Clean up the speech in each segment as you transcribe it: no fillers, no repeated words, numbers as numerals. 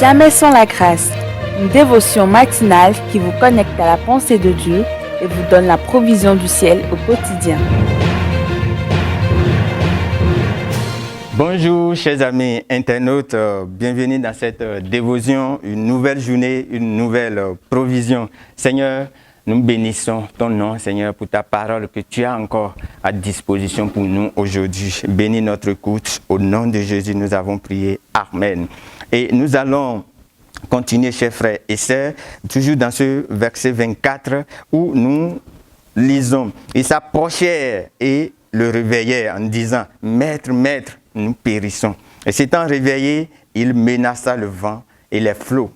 Jamais sans la grâce, une dévotion matinale qui vous connecte à la pensée de Dieu et vous donne la provision du ciel au quotidien. Bonjour chers amis internautes, bienvenue dans cette dévotion, une nouvelle journée, une nouvelle provision. Seigneur, nous bénissons ton nom, Seigneur, pour ta parole que tu as encore à disposition pour nous aujourd'hui. Bénis notre écoute. Au nom de Jésus, nous avons prié. Amen. Et nous allons continuer, chers frères et sœurs, toujours dans ce verset 24 où nous lisons. Ils s'approchèrent et le réveillèrent en disant, « Maître, Maître, nous périssons. » Et s'étant réveillé, il menaça le vent et les flots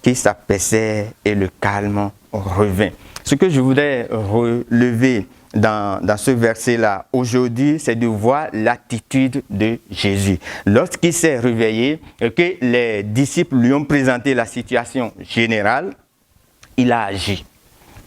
qui s'apaisèrent et le calme revint. Ce que je voudrais relever dans ce verset-là aujourd'hui, c'est de voir l'attitude de Jésus. Lorsqu'il s'est réveillé et que les disciples lui ont présenté la situation générale, il a agi.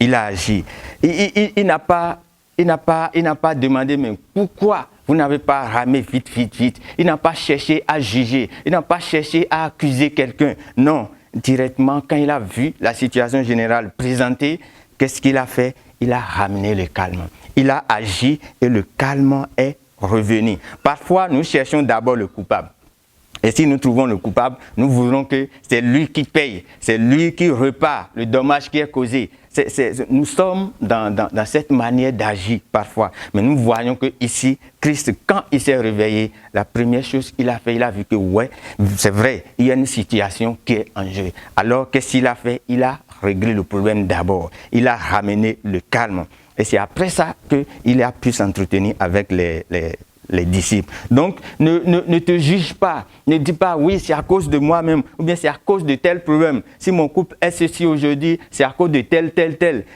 Il a agi. Il n'a pas demandé, mais pourquoi vous n'avez pas ramé vite. Il n'a pas cherché à juger. Il n'a pas cherché à accuser quelqu'un. Non, directement, quand il a vu la situation générale présentée, qu'est-ce qu'il a fait? Il a ramené le calme. Il a agi et le calme est revenu. Parfois, nous cherchons d'abord le coupable. Et si nous trouvons le coupable, nous voulons que c'est lui qui paye, c'est lui qui repart le dommage qui est causé. Nous sommes dans cette manière d'agir parfois. Mais nous voyons que ici, Christ, quand il s'est réveillé, la première chose qu'il a fait, il a vu que ouais, c'est vrai, il y a une situation qui est en jeu. Alors qu'est-ce qu'il a fait? Il a réglé le problème d'abord. Il a ramené le calme. Et c'est après ça qu'il a pu s'entretenir avec les disciples. Donc, ne te juge pas. Ne dis pas, oui, c'est à cause de moi-même, ou bien c'est à cause de tel problème. Si mon couple est ceci aujourd'hui, c'est à cause de tel.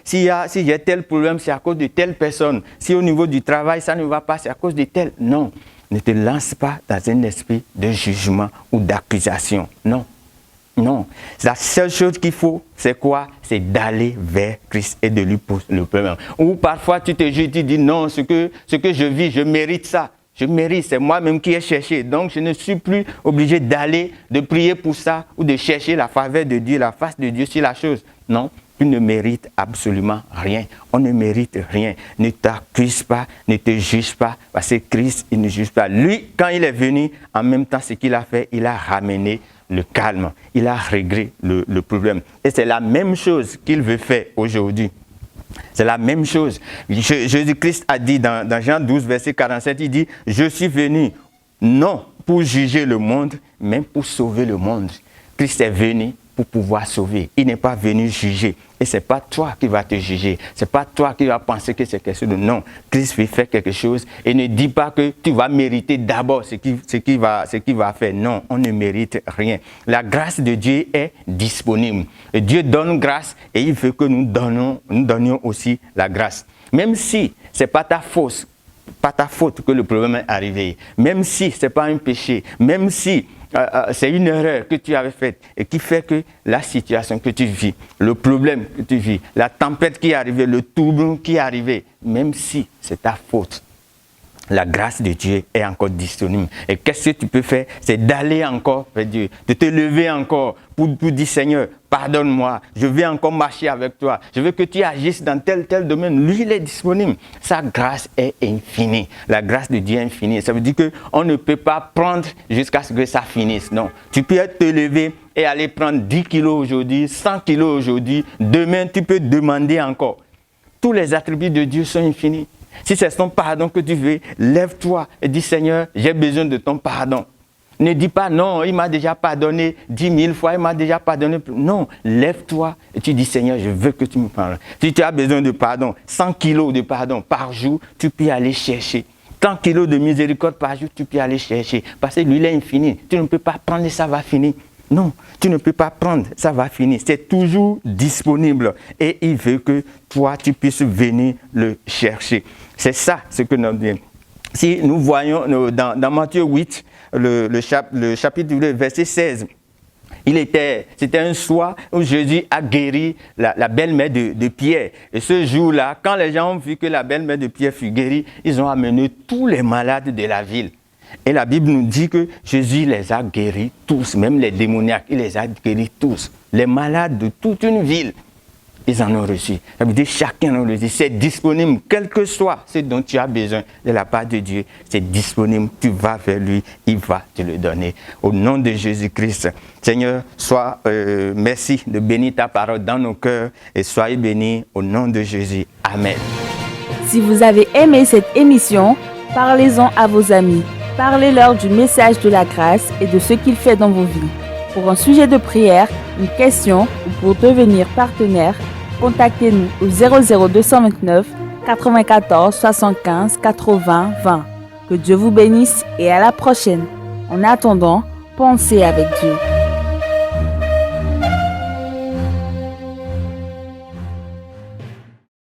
Si j'ai tel problème, c'est à cause de telle personne. Si au niveau du travail, ça ne va pas, c'est à cause de tel. Non, ne te lance pas dans un esprit de jugement ou d'accusation. Non, la seule chose qu'il faut, c'est quoi? C'est d'aller vers Christ et de lui poser le problème. Ou parfois tu te juges, tu dis non, ce que je vis, je mérite ça. Je mérite, c'est moi-même qui ai cherché. Donc je ne suis plus obligé de prier pour ça ou de chercher la faveur de Dieu, la face de Dieu sur la chose. Non, tu ne mérites absolument rien. On ne mérite rien. Ne t'accuse pas, ne te juge pas, parce que Christ, il ne juge pas. Lui, quand il est venu, en même temps, ce qu'il a fait, il a ramené le calme. Il a réglé le problème. Et c'est la même chose qu'il veut faire aujourd'hui. C'est la même chose. Jésus-Christ a dit dans Jean 12, verset 47, il dit, « Je suis venu non pour juger le monde, mais pour sauver le monde. » Christ est venu pour pouvoir sauver. Il n'est pas venu juger. Et ce n'est pas toi qui vas te juger. Ce n'est pas toi qui vas penser que c'est quelque chose de non. Christ veut faire quelque chose et ne dis pas que tu vas mériter d'abord ce qu'il va faire. Non, on ne mérite rien. La grâce de Dieu est disponible. Et Dieu donne grâce et il veut que nous donnions aussi la grâce. Même si ce n'est pas ta faute que le problème est arrivé. Même si ce n'est pas un péché. Même si c'est une erreur que tu avais faite et qui fait que la situation que tu vis, le problème que tu vis, la tempête qui est arrivée, le tourbillon qui est arrivé, même si c'est ta faute, la grâce de Dieu est encore disponible. Et qu'est-ce que tu peux faire? C'est d'aller encore vers Dieu, de te lever encore pour dire, Seigneur, pardonne-moi, je vais encore marcher avec toi. Je veux que tu agisses dans tel domaine. Lui, il est disponible. Sa grâce est infinie. La grâce de Dieu est infinie. Ça veut dire qu'on ne peut pas prendre jusqu'à ce que ça finisse. Non. Tu peux te lever et aller prendre 10 kilos aujourd'hui, 100 kilos aujourd'hui. Demain, tu peux demander encore. Tous les attributs de Dieu sont infinis. Si c'est son pardon que tu veux, lève-toi et dis, Seigneur, j'ai besoin de ton pardon. Ne dis pas, non, il m'a déjà pardonné 10 000 fois, il m'a déjà pardonné. Non, lève-toi et tu dis, Seigneur, je veux que tu me pardonnes. Si tu as besoin de pardon, 100 kilos de pardon par jour, tu peux aller chercher. 100 kilos de miséricorde par jour, tu peux aller chercher. Parce que lui, il est infini. Tu ne peux pas prendre et ça va finir. Non, tu ne peux pas prendre, ça va finir. C'est toujours disponible. Et il veut que toi, tu puisses venir le chercher. C'est ça ce que nous disons. Si nous voyons dans Matthieu 8, le chapitre 2, verset 16, c'était un soir où Jésus a guéri la belle-mère de Pierre. Et ce jour-là, quand les gens ont vu que la belle-mère de Pierre fut guérie, ils ont amené tous les malades de la ville. Et la Bible nous dit que Jésus les a guéris tous, même les démoniaques, il les a guéris tous. Les malades de toute une ville, ils en ont reçu. Ça veut dire chacun en a reçu. C'est disponible, quel que soit ce dont tu as besoin de la part de Dieu. C'est disponible, tu vas vers lui, il va te le donner. Au nom de Jésus-Christ, Seigneur, merci de bénir ta parole dans nos cœurs et soyez bénis au nom de Jésus. Amen. Si vous avez aimé cette émission, parlez-en à vos amis. Parlez-leur du message de la grâce et de ce qu'il fait dans vos vies. Pour un sujet de prière, une question ou pour devenir partenaire, contactez-nous au 00229 94 75 80 20. Que Dieu vous bénisse et à la prochaine. En attendant, pensez avec Dieu.